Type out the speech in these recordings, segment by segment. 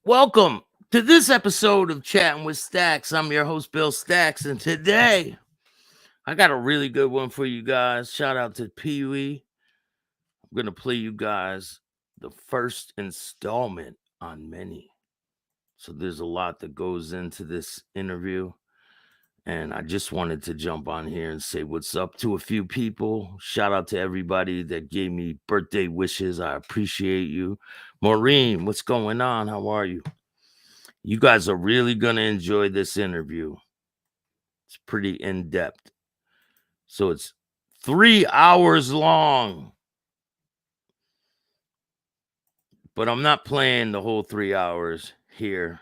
Welcome to this episode of Chatting with Staxx. I'm your host, Bill Staxx, and today I got a really good one for you guys. Shout out to PeeWee. I'm going to play you guys the first installment on many. So there's a lot that goes into this interview, and I just wanted to jump on here and say what's up to a few people. Shout out to everybody that gave me birthday wishes. I appreciate you. Maureen, what's going on? How are you? You guys are really going to enjoy this interview. It's pretty in-depth. So it's 3 hours long. But I'm not playing the whole 3 hours here.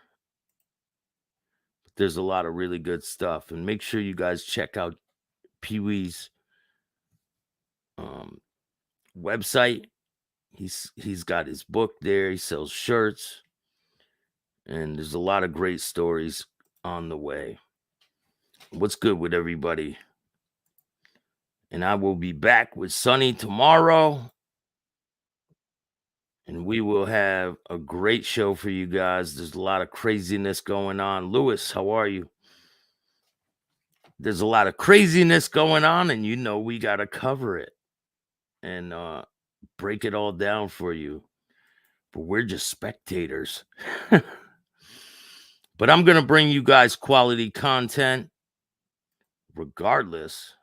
There's a lot of really good stuff. And make sure you guys check out PeeWee's website. He's got his book there. He sells shirts. And there's a lot of great stories on the way. What's good with everybody? And I will be back with Sonny tomorrow. And we will have a great show for you guys. There's a lot of craziness going on. Lewis, how are you? There's a lot of craziness going on, and you know we got to cover it and break it all down for you. But we're just spectators. But I'm going to bring you guys quality content regardless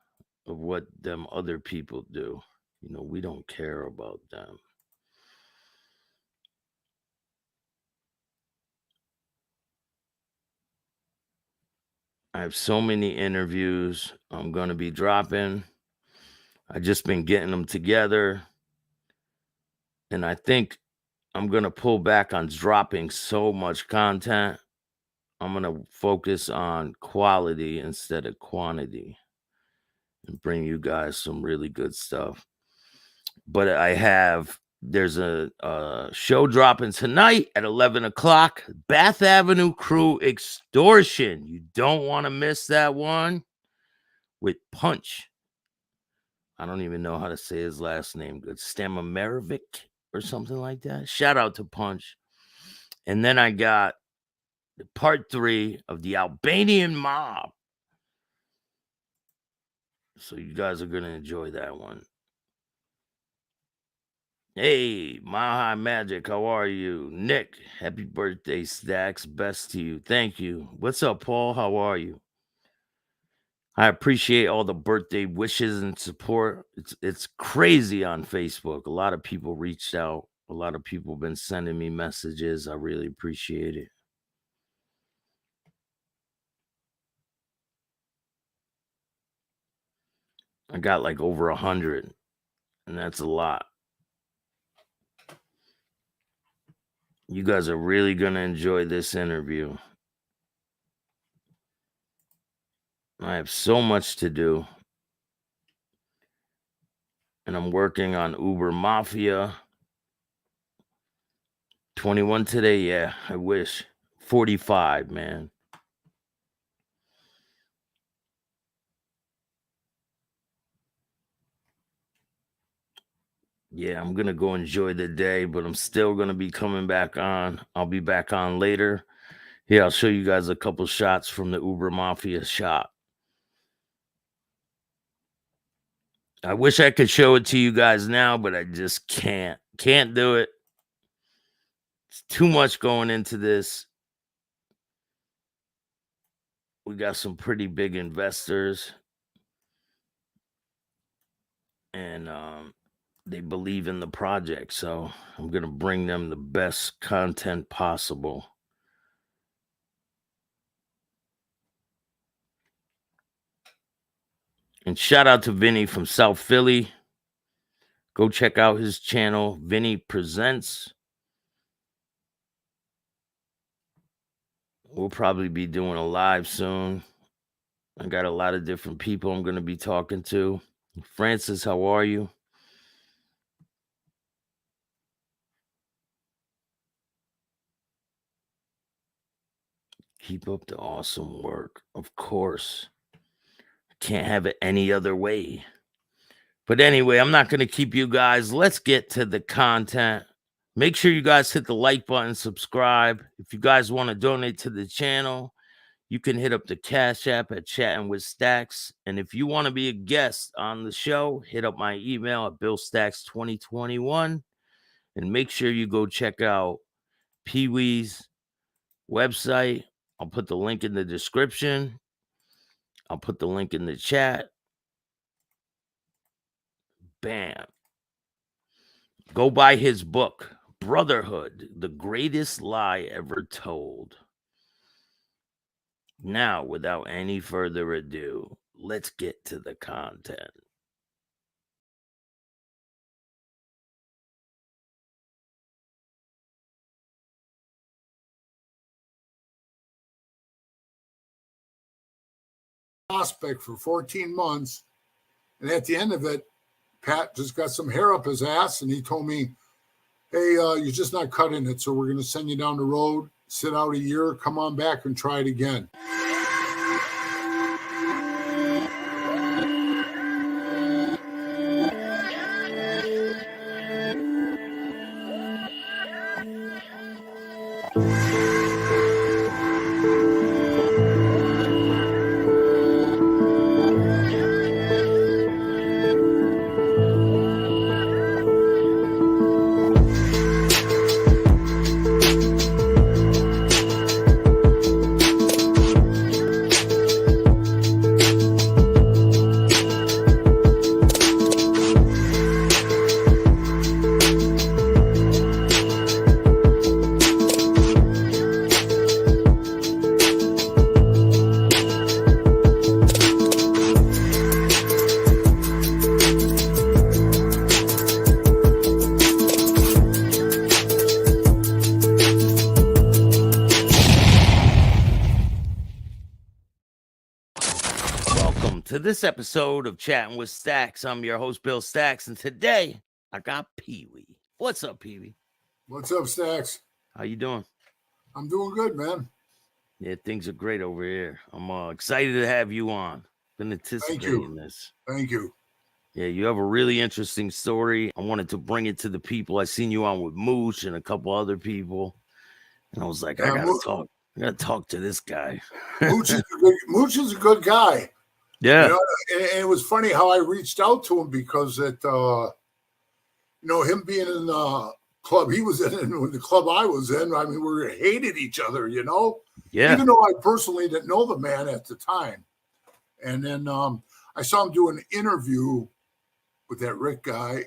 of what them other people do. You know, we don't care about them. I have so many interviews I'm going to be dropping. I just been getting them together. And I think I'm going to pull back on dropping so much content. I'm going to focus on quality instead of quantity and bring you guys some really good stuff. But there's a show dropping tonight at 11 o'clock. Bath Avenue Crew Extortion. You don't want to miss that one with Punch. I don't even know how to say his last name. Good. Stamamarovic or something like that. Shout out to Punch. And then I got the part 3 of the Albanian Mob. So you guys are going to enjoy that one. Hey, Maha Magic, how are you? Nick, happy birthday, Staxx. Best to you. Thank you. What's up, Paul? How are you? I appreciate all the birthday wishes and support. It's crazy on Facebook. A lot of people reached out. A lot of people been sending me messages. I really appreciate it. I got like over 100, and that's a lot. You guys are really going to enjoy this interview. I have so much to do. And I'm working on Uber Mafia. 21 today, yeah, I wish. 45, man. Yeah, I'm going to go enjoy the day, but I'm still going to be coming back on. I'll be back on later. Here, I'll show you guys a couple shots from the Uber Mafia shop. I wish I could show it to you guys now, but I just can't. Can't do it. It's too much going into this. We got some pretty big investors. And they believe in the project. So I'm going to bring them the best content possible. And shout out to Vinny from South Philly. Go check out his channel, Vinny Presents. We'll probably be doing a live soon. I got a lot of different people I'm going to be talking to. Francis, how are you? Keep up the awesome work. Of course. Can't have it any other way. But anyway, I'm not going to keep you guys. Let's get to the content. Make sure you guys hit the like button, subscribe. If you guys want to donate to the channel, you can hit up the Cash App at Chattin with Staxx. And if you want to be a guest on the show, hit up my email at billstax2021. And make sure you go check out PeeWee's website. I'll put the link in the description. I'll put the link in the chat. Bam. Go buy his book, Brotherhood, The Greatest Lie Ever Told. Now, without any further ado, let's get to the content. Prospect for 14 months. And at the end of it, Pat just got some hair up his ass and he told me, hey, you're just not cutting it. So we're going to send you down the road, sit out a year, come on back and try it again. To this episode of Chattin with Staxx. I'm your host, Bill Staxx, and today I got PeeWee. What's up, PeeWee? What's up, Staxx? How you doing? I'm doing good, man. Yeah, things are great over here. I'm excited to have you on. Been anticipating this. Thank you. Yeah, you have a really interesting story. I wanted to bring it to the people. I seen you on with Mooch and a couple other people, and I was like, I gotta talk to this guy. Mooch is a good guy. Yeah. You know, and it was funny how I reached out to him because him being in the club he was in and the club I was in, I mean, we hated each other, you know? Yeah. Even though I personally didn't know the man at the time. And then I saw him do an interview with that Rick guy.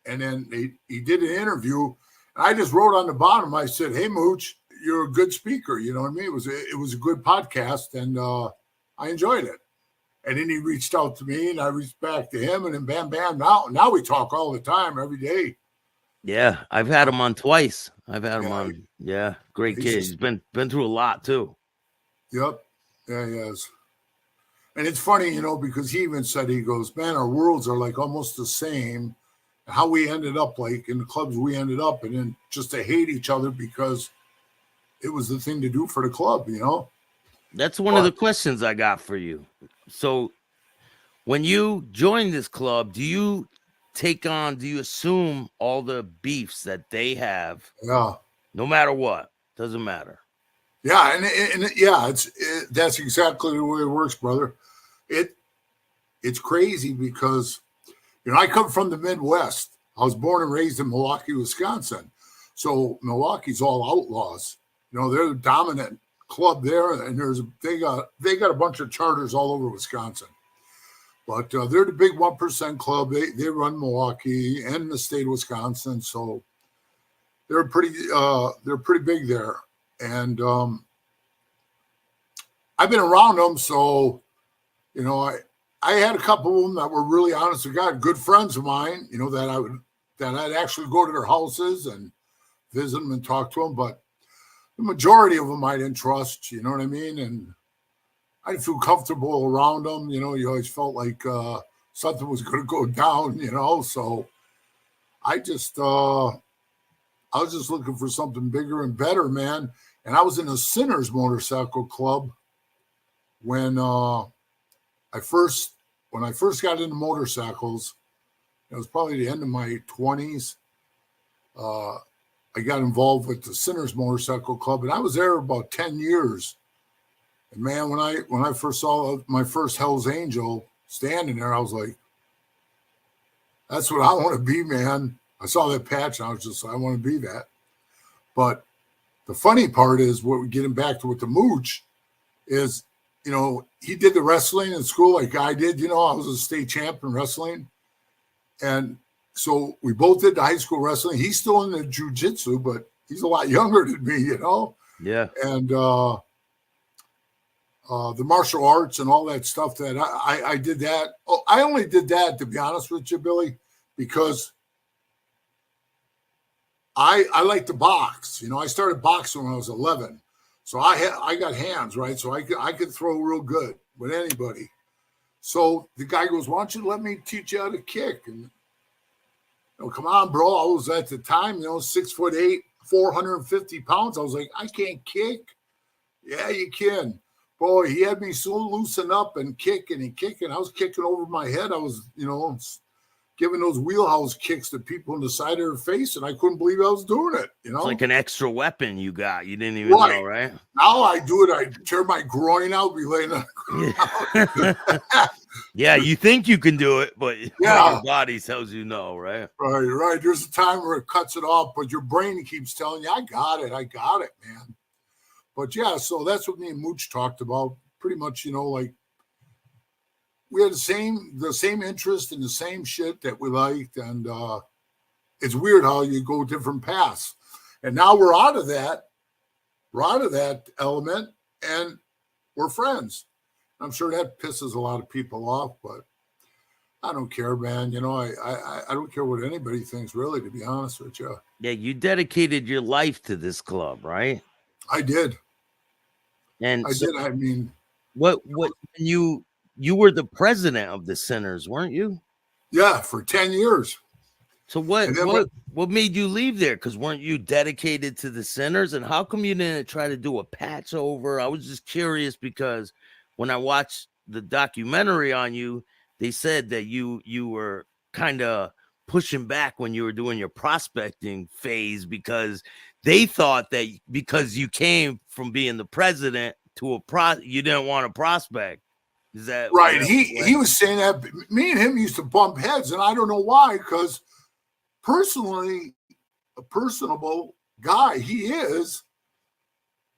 And then he did an interview. And I just wrote on the bottom, I said, hey, Mooch, you're a good speaker. You know what I mean? It was a good podcast, and I enjoyed it. And then he reached out to me, and I reached back to him, and then bam, bam. Now we talk all the time, every day. Yeah, I've had him on twice. I've had him on. Yeah, great kid. He's been through a lot too. Yep. Yeah, he has. And it's funny, you know, because he even said, he goes, man, our worlds are like almost the same. How we ended up like in the clubs we ended up, and then just to hate each other because it was the thing to do for the club, you know? That's one of the questions I got for you. So when you join this club, do you assume all the beefs that they have? Yeah. No matter what, doesn't matter. Yeah. And yeah, that's exactly the way it works, brother. It's crazy because, you know, I come from the Midwest. I was born and raised in Milwaukee, Wisconsin. So Milwaukee's all outlaws. You know, they're the dominant club there, and they got a bunch of charters all over Wisconsin. But they're the big 1% club. They run Milwaukee and the state of Wisconsin, so they're pretty big there. And I've been around them, so you know, I had a couple of them that were really honest to God, good friends of mine. You know, that I'd actually go to their houses and visit them and talk to them, but the majority of them I didn't trust, you know what I mean? And I didn't feel comfortable around them. You know, you always felt like something was going to go down, you know? So I was just looking for something bigger and better, man. And I was in a Sinners motorcycle club when I first got into motorcycles. It was probably the end of my 20s. I got involved with the Sinners Motorcycle Club, and I was there about 10 years. And man, when I first saw my first Hell's Angel standing there, I was like, that's what I want to be, man. I saw that patch and I was just, I want to be that. But the funny part is, what we're getting back to with the Mooch is, you know, he did the wrestling in school like I did. You know, I was a state champ in wrestling. And so we both did the high school wrestling. He's still in the jiu-jitsu, but he's a lot younger than me, you know? Yeah. And the martial arts and all that stuff that I did that. Oh, I only did that, to be honest with you, Billy, because I like to box. You know, I started boxing when I was 11. So I got hands, right? So I could throw real good with anybody. So the guy goes, why don't you let me teach you how to kick? And, you know, come on, bro. I was at the time, you know, 6'8", 450 pounds. I was like, I can't kick. Yeah, you can. Boy, he had me so loosen up and kicking and kicking. I was kicking over my head. I was, you know, giving those wheelhouse kicks to people in the side of their face, and I couldn't believe I was doing it. You know, it's like an extra weapon you got. You didn't even know, right? Now I do it. I tear my groin out, be laying on the ground. Yeah, you think you can do it, but your body tells you no, right? Right. There's a time where it cuts it off, but your brain keeps telling you, I got it, man. But yeah, so that's what me and Mooch talked about. Pretty much, you know, like we had the same interest in the same shit that we liked, and it's weird how you go different paths. And now we're out of that element, and we're friends. I'm sure that pisses a lot of people off, but I don't care, man. You know, I don't care what anybody thinks, really, to be honest with you. Yeah, you dedicated your life to this club, right? I did. And I did. I mean, what you were the president of the Sinners, weren't you? Yeah, for 10 years. So what made you leave there? Because weren't you dedicated to the Sinners? And how come you didn't try to do a patch over? I was just curious, because when I watched the documentary on you, they said that you were kind of pushing back when you were doing your prospecting phase, because they thought that because you came from being the president to you didn't want to prospect. Is that right? He was saying that. Me and him used to bump heads, and I don't know why, because personally, a personable guy he is,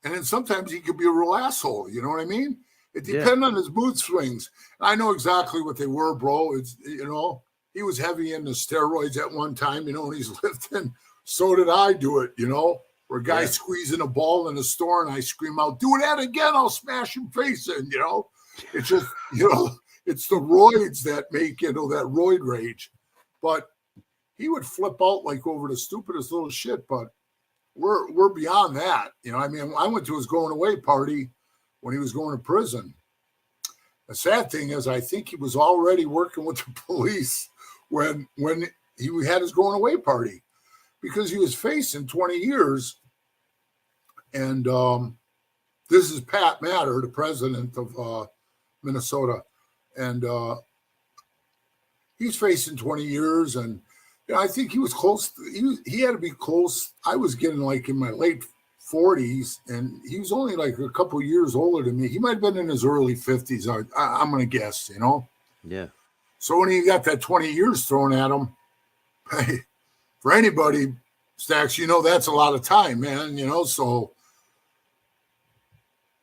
and then sometimes he could be a real asshole. You know what I mean? It depends on his mood swings. I know exactly what they were, bro. It's, you know, he was heavy into steroids at one time, you know, and he's lifting. So did I do it, you know, where a guy squeezing a ball in a store and I scream out, do that again, I'll smash your face in, you know. It's just, you know, it's the roids that make, you know, that roid rage. But he would flip out like over the stupidest little shit, but we're beyond that. You know, I mean, I went to his going away party when he was going to prison. The sad thing is, I think he was already working with the police when he had his going away party, because he was facing 20 years. And this is Pat Matter, the president of Minnesota. And he's facing 20 years. And you know, I think he was close. He had to be close. I was getting like in my late 40s, and he was only like a couple of years older than me. He might have been in his early 50s. I'm going to guess, you know? Yeah. So when he got that 20 years thrown at him, hey, for anybody, Staxx, you know, that's a lot of time, man, you know? So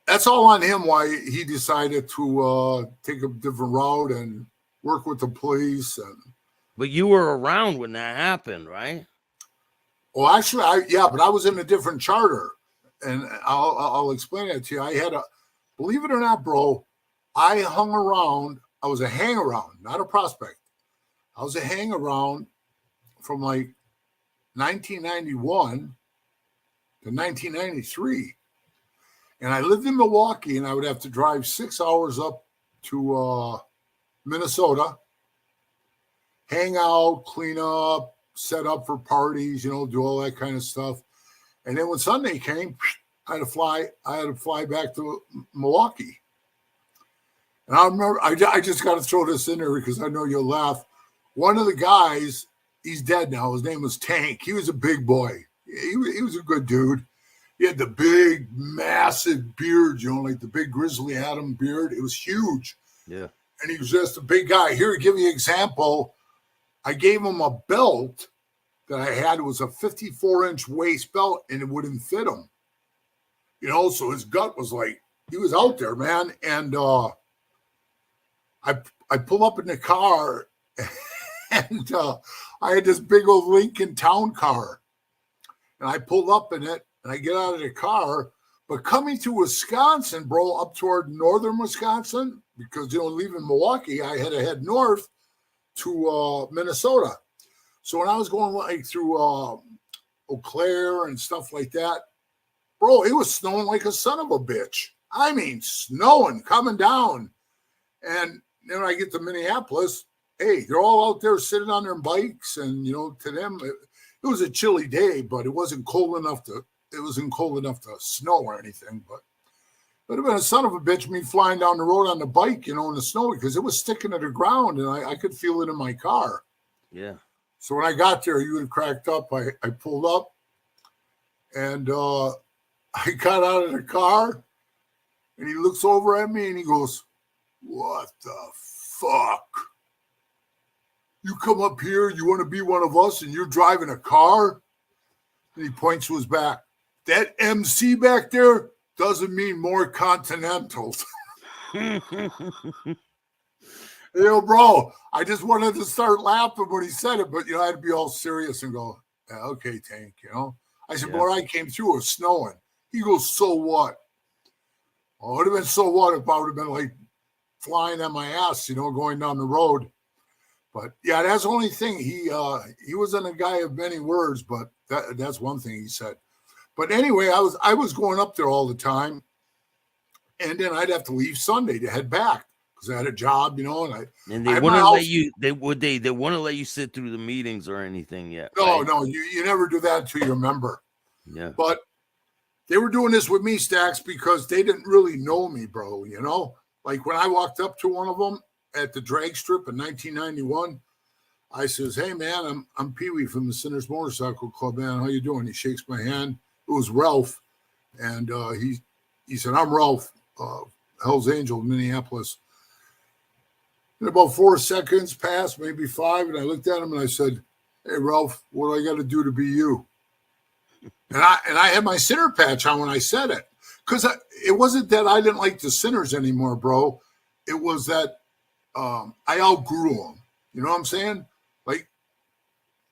that's all on him why he decided to take a different route and work with the police. But you were around when that happened, right? Well, actually, but I was in a different charter, and I'll explain that to you. I had believe it or not, bro, I hung around. I was a hang around, not a prospect. I was a hang around from like 1991 to 1993. And I lived in Milwaukee, and I would have to drive 6 hours up to Minnesota, hang out, clean up, set up for parties, you know, do all that kind of stuff. And then when Sunday came, I had to fly back to Milwaukee. And I remember, I just got to throw this in there because I know you'll laugh. One of the guys, he's dead now. His name was Tank. He was a big boy. He was a good dude. He had the big, massive beard, like the big Grizzly Adam beard. It was huge. Yeah. And he was just a big guy. Here, to give you an example, I gave him a belt that I had. It was a 54-inch waist belt, and it wouldn't fit him. So his gut was like, he was out there, man. And I pull up in the car, and I had this big old Lincoln Town car. And I pulled up in it, and I get out of the car. But coming to Wisconsin, bro, up toward northern Wisconsin, because, leaving Milwaukee, I had to head north to Minnesota. So when I was going like through Eau Claire and stuff like that, bro, it was snowing like a son of a bitch. I mean, snowing, coming down. And then I get to Minneapolis, hey, they're all out there sitting on their bikes. And, to them, it was a chilly day, but it wasn't cold enough to snow or anything. But it would have been a son of a bitch me flying down the road on the bike, in the snow, because it was sticking to the ground, and I could feel it in my car. Yeah. So when I got there, you would have cracked up. I pulled up, and I got out of the car, and he looks over at me, and he goes, "What the fuck? You come up here, you want to be one of us, and you're driving a car?" And he points to his back. "That MC back there doesn't mean more Continentals." Bro, I just wanted to start laughing when he said it, but, I had to be all serious and go, yeah, okay, Tank, I said, boy, I came through, it was snowing. He goes, so what? Oh, it would have been so what if I would have been like flying on my ass, going down the road. But, yeah, that's the only thing. He wasn't a guy of many words, but that's one thing he said. But anyway, I was going up there all the time, and then I'd have to leave Sunday to head back because I had a job, and they wouldn't let you. They wouldn't let you sit through the meetings or anything yet. No, right? no, you never do that until you're a member. Yeah. But they were doing this with me, Staxx, because they didn't really know me, bro. Like when I walked up to one of them at the drag strip in 1991. I says, "Hey man, I'm PeeWee from the Sinners Motorcycle Club, man. How you doing?" He shakes my hand. It was Ralph, and he said, "I'm Ralph, Hell's Angel, Minneapolis." And about 4 seconds passed, maybe 5, and I looked at him and I said, "Hey Ralph, what do I got to do to be you?" And I had my sinner patch on when I said it, because it wasn't that I didn't like the Sinners anymore, bro. It was that I outgrew them. You know what I'm saying? Like,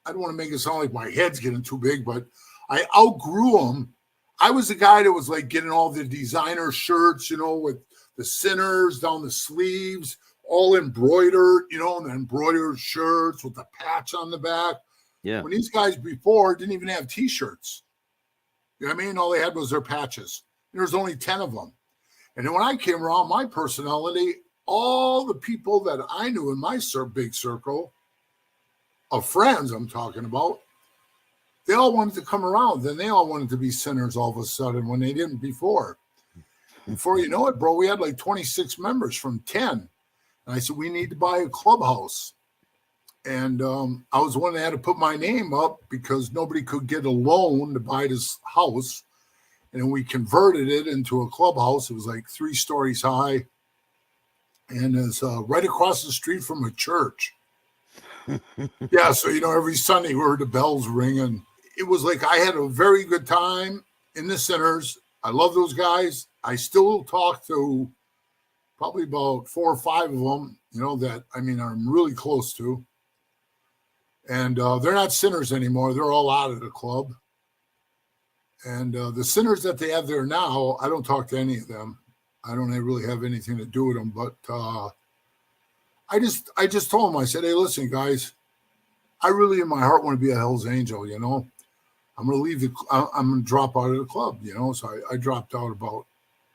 I don't want to make it sound like my head's getting too big, but I outgrew them. I was the guy that was like getting all the designer shirts, with the Sinners down the sleeves, all embroidered, and the embroidered shirts with the patch on the back. Yeah. When these guys before didn't even have T-shirts. You know what I mean? All they had was their patches. There was only 10 of them. And then when I came around, my personality, all the people that I knew in my big circle of friends I'm talking about, they all wanted to come around. Then they all wanted to be Sinners all of a sudden when they didn't before. Before you know it, bro, we had like 26 members from 10. And I said, we need to buy a clubhouse. And I was the one that had to put my name up because nobody could get a loan to buy this house. And then we converted it into a clubhouse. It was like 3 stories high. And it's right across the street from a church. Yeah, so, every Sunday we heard the bells ringing. It was like I had a very good time in the Sinners. I love those guys. I still talk to probably about 4 or 5 of them, that, I'm really close to. And they're not Sinners anymore. They're all out of the club. And the Sinners that they have there now, I don't talk to any of them. I don't really have anything to do with them. But I just told them, I said, hey, listen, guys, I really in my heart want to be a Hell's Angel, I'm going to leave I'm going to drop out of the club, So I dropped out about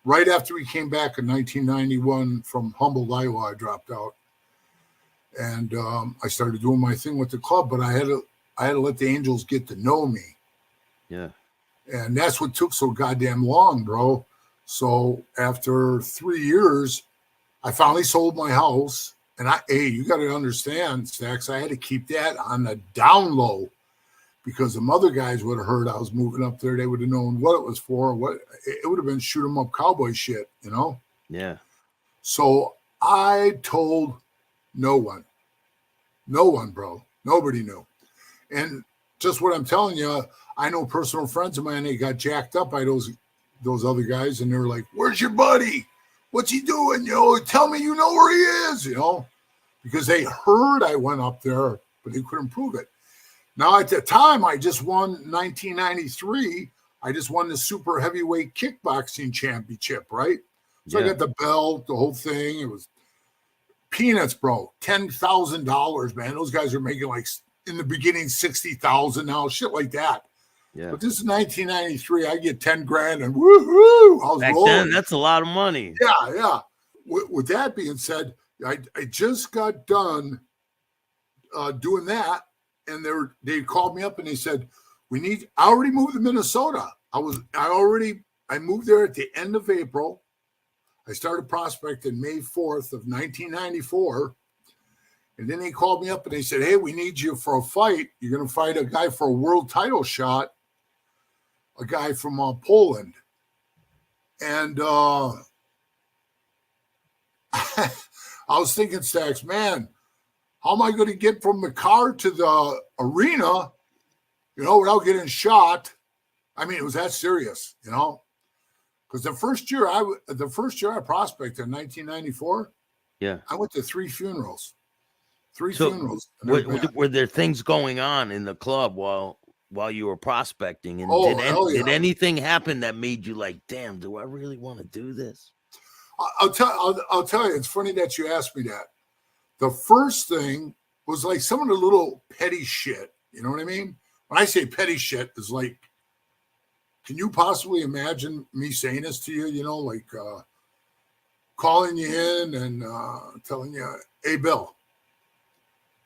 right after we came back in 1991 from Humboldt, Iowa. I dropped out. And I started doing my thing with the club, but I had to let the Angels get to know me. Yeah. And that's what took so goddamn long, bro. So after 3 years, I finally sold my house. And you got to understand, Staxx, I had to keep that on the down low because some other guys would have heard I was moving up there. They would have known what it was for. What it would have been shoot 'em up cowboy shit, you know? Yeah. So I told no one. No one, bro. Nobody knew. And just what I'm telling you, I know personal friends of mine, they got jacked up by those other guys, and they're like, "Where's your buddy? What's he doing? You know, tell me you know where he is," you know, because they heard I went up there, but they couldn't prove it. Now, at the time, I just won 1993. I just won the super heavyweight kickboxing championship, right? So I got the belt, the whole thing. It was peanuts, bro. $10,000, man. Those guys are making like in the beginning 60,000 now, shit like that. Yeah. But this is 1993. I get 10 grand and woohoo! I was Back rolling. then, that's a lot of money. Yeah, yeah. With that being said, I just got done doing that, and they called me up and they said, I already moved to Minnesota. I moved there at the end of April. I started prospecting May 4th of 1994. And then they called me up and they said, "Hey, we need you for a fight. You're going to fight a guy for a world title shot, a guy from Poland." And I was thinking, Staxx, man, how am I going to get from the car to the arena, you know, without getting shot? I mean, it was that serious, you know, because the first year I prospected in 1994, yeah, I went to 3 funerals. So were there things going on in the club while you were prospecting? And did anything happen that made you like, damn, do I really want to do this? I'll tell you, it's funny that you asked me that. The first thing was like some of the little petty shit. You know what I mean? When I say petty shit, is like, can you possibly imagine me saying this to you? You know, like calling you in and telling you, "Hey, Bill,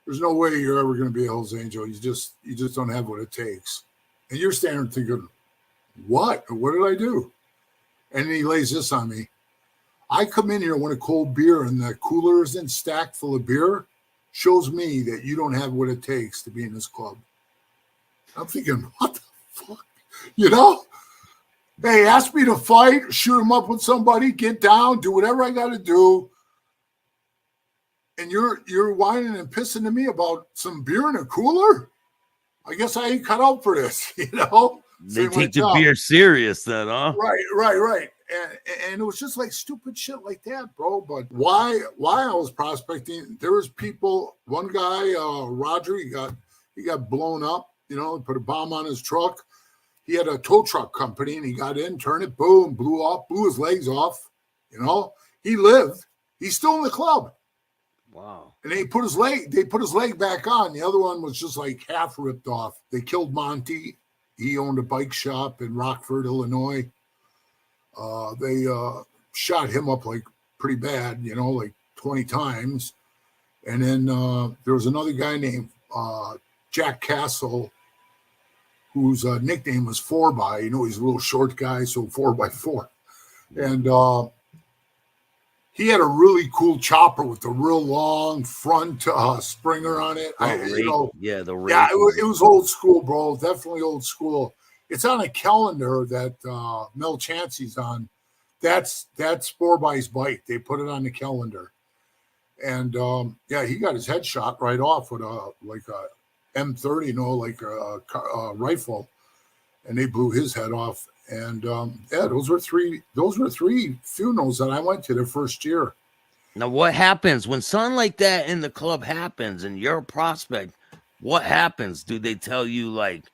there's no way you're ever going to be a Hells Angel. You just don't have what it takes." And you're standing there thinking, what did I do? And he lays this on me. I come in here, want a cold beer, and the cooler isn't stacked full of beer. Shows me that you don't have what it takes to be in this club. I'm thinking, what the fuck? You know? Hey, ask me to fight, shoot him up with somebody, get down, do whatever I got to do. And you're whining and pissing to me about some beer in a cooler? I guess I ain't cut out for this, you know? They take the beer serious then, huh? Right. And it was just like stupid shit like that, bro. But why I was prospecting, there was people, one guy, Roger, he got blown up, you know, put a bomb on his truck. He had a tow truck company and he got in, turned it, boom, blew his legs off, you know. He lived. He's still in the club. Wow. And they put his leg back on. The other one was just like half ripped off. They killed Monty. He owned a bike shop in Rockford, Illinois. They shot him up like pretty bad, you know, like 20 times. And then there was another guy named Jack Castle, whose nickname was 4x. You know, he's a little short guy, so 4x4. And he had a really cool chopper with a real long front Springer on it. It was old school, bro. Definitely old school. It's on a calendar that Mel Chancey's on. That's 4x's bike. They put it on the calendar. And he got his head shot right off with a M30, you know, like a rifle, and they blew his head off. And those were three funerals that I went to the first year. Now, what happens when something like that in the club happens and you're a prospect? What happens? Do they tell you like,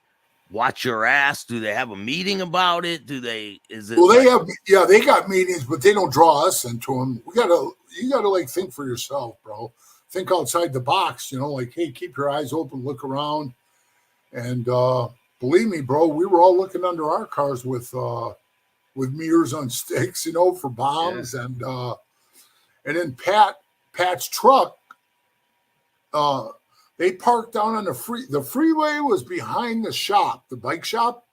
watch your ass? Do they have a meeting about it? They got meetings, but they don't draw us into them. You gotta like think for yourself, bro. Think outside the box, you know, like, hey, keep your eyes open, look around. And believe me, bro, we were all looking under our cars with mirrors on sticks, you know, for bombs. Yeah. And then Pat's truck, they parked down on the freeway was behind the shop, the bike shop.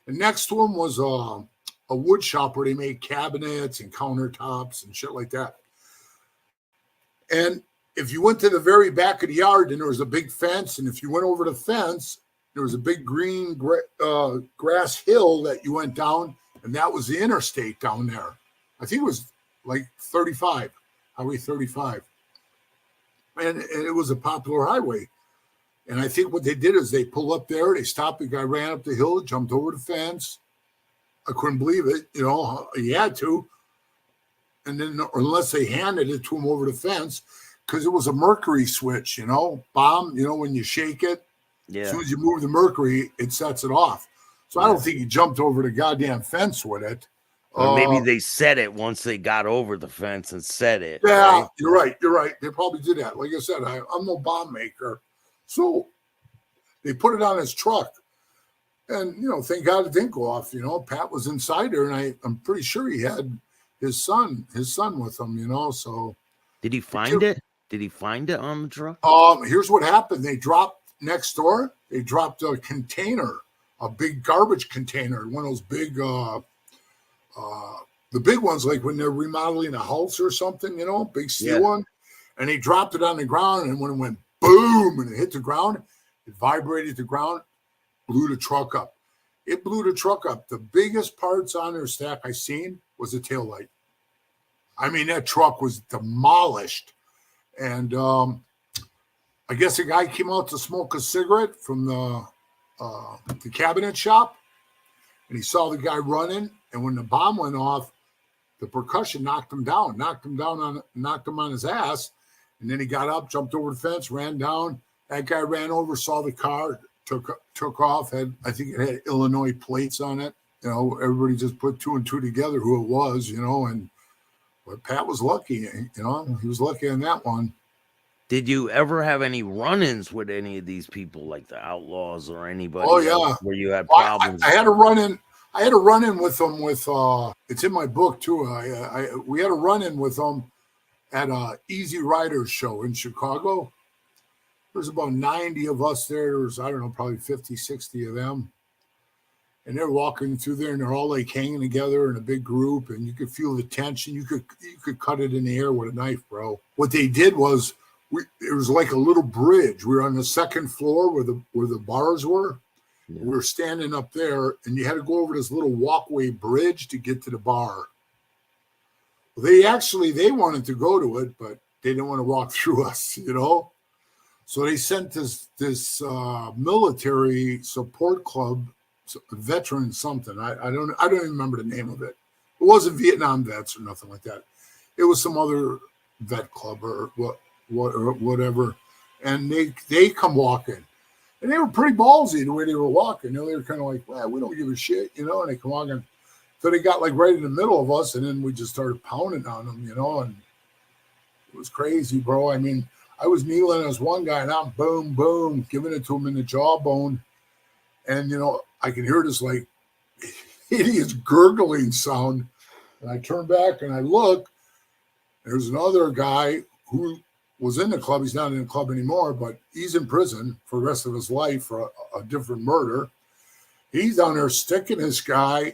And next to him was a wood shop where they made cabinets and countertops and shit like that. And if you went to the very back of the yard, then there was a big fence. And if you went over the fence, There was a big green grass hill that you went down, and that was the interstate down there. I think it was like 35, Highway 35. And it was a popular highway. And I think what they did is they pulled up there, they stopped, the guy ran up the hill, jumped over the fence. I couldn't believe it, you know, he had to. And then, unless they handed it to him over the fence, because it was a mercury switch, you know, bomb, you know, when you shake it, as soon as you move the mercury, it sets it off. So I don't think he jumped over the goddamn fence with it. Or maybe they set it once they got over the fence and set it. Yeah, right? You're right. You're right. They probably did that. Like I said, I'm no bomb maker. So they put it on his truck. And, you know, thank God it didn't go off. You know, Pat was inside there, and I'm pretty sure he had his son with him, you know. So did he find it? Did he find it on the truck? Here's what happened. They dropped next door. They dropped a container, a big garbage container, one of those big the big ones, like when they're remodeling a house or something, you know, big steel one. And they dropped it on the ground, and when it went boom and it hit the ground, it vibrated the ground, blew the truck up. It blew the truck up. The biggest parts on their stack I seen was the taillight. I mean, that truck was demolished. And I guess a guy came out to smoke a cigarette from the cabinet shop, and he saw the guy running. And when the bomb went off, the percussion knocked him on his ass. And then he got up, jumped over the fence, ran down. That guy ran over, saw the car, took off. I think it had Illinois plates on it. You know, everybody just put two and two together who it was, you know. But Pat was lucky, you know. He was lucky on that one. Did you ever have any run-ins with any of these people, like the Outlaws or anybody? Oh yeah, where you had problems? I had a run-in. I had a run-in with them it's in my book too. We had a run-in with them at a Easy Riders show in Chicago. There's about 90 of us there. There was, I don't know, probably 50, 60 of them. And they're walking through there, and they're all like hanging together in a big group, and you could feel the tension. You could cut it in the air with a knife, bro. What they did was, it was like a little bridge. We were on the second floor where the bars were. Yeah. We were standing up there, and you had to go over this little walkway bridge to get to the bar. Well, they wanted to go to it, but they didn't want to walk through us, you know. So they sent this military support club, veteran something. I don't even remember the name of it. It wasn't Vietnam vets or nothing like that. It was some other vet club or whatever. And they come walking. And they were pretty ballsy the way they were walking. You know, they were kind of like, well, we don't give a shit, you know, and they come walking. So they got like right in the middle of us, and then we just started pounding on them, you know, and it was crazy, bro. I mean, I was kneeling as one guy, and I'm boom, boom, giving it to him in the jawbone. And, you know, I can hear this like hideous gurgling sound. And I turn back and I look. There's another guy who was in the club. He's not in the club anymore, but he's in prison for the rest of his life for a different murder. He's down there sticking this guy